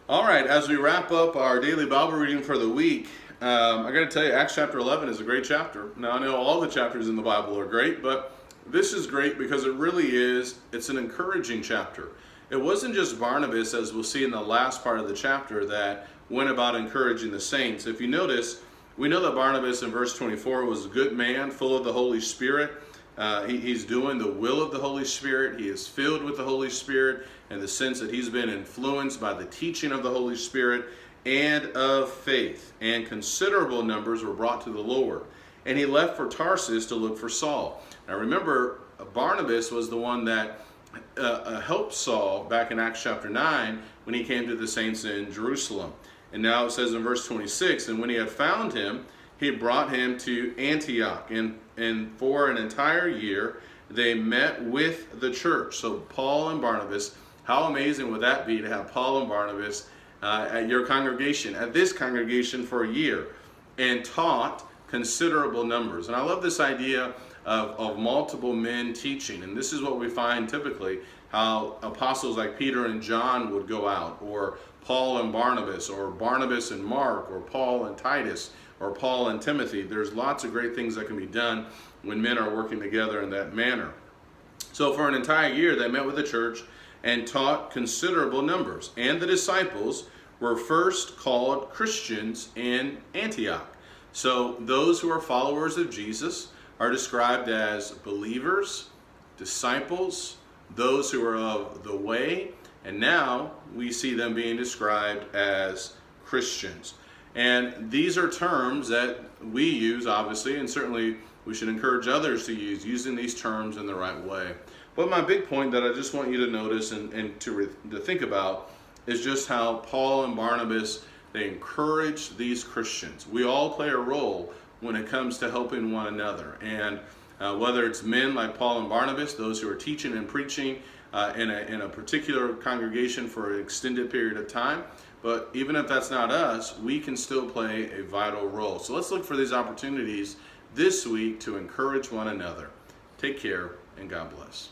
All right, as we wrap up our daily Bible reading for the week, I got to tell you, Acts chapter 11 is a great chapter. Now, I know all the chapters in the Bible are great, but this is great because it's an encouraging chapter. It wasn't just Barnabas, as we'll see in the last part of the chapter, that went about encouraging the saints. If you notice, we know that Barnabas in verse 24 was a good man, full of the Holy Spirit. He's doing the will of the Holy Spirit. He is filled with the Holy Spirit in the sense that he's been influenced by the teaching of the Holy Spirit and of faith. And considerable numbers were brought to the Lord. And he left for Tarsus to look for Saul. Now remember, Barnabas was the one that helped Saul back in Acts chapter 9 when he came to the saints in Jerusalem. And now it says in verse 26, and when he had found him, he brought him to Antioch. And for an entire year, they met with the church. So Paul and Barnabas, how amazing would that be to have Paul and Barnabas at your congregation, at this congregation for a year, and taught considerable numbers. And I love this idea of multiple men teaching. And this is what we find typically, how apostles like Peter and John would go out, or Paul and Barnabas, or Barnabas and Mark, or Paul and Titus, or Paul and Timothy. There's lots of great things that can be done when men are working together in that manner. So for an entire year, they met with the church and taught considerable numbers. And the disciples were first called Christians in Antioch. So those who are followers of Jesus are described as believers, disciples, those who are of the way, and now we see them being described as Christians. And these are terms that we use, obviously, and certainly we should encourage others to use, using these terms in the right way. But my big point that I just want you to notice and to think about is just how Paul and Barnabas, they encourage these Christians. We all play a role when it comes to helping one another. And whether it's men like Paul and Barnabas, those who are teaching and preaching in a particular congregation for an extended period of time, but even if that's not us, we can still play a vital role. So let's look for these opportunities this week to encourage one another. Take care, and God bless.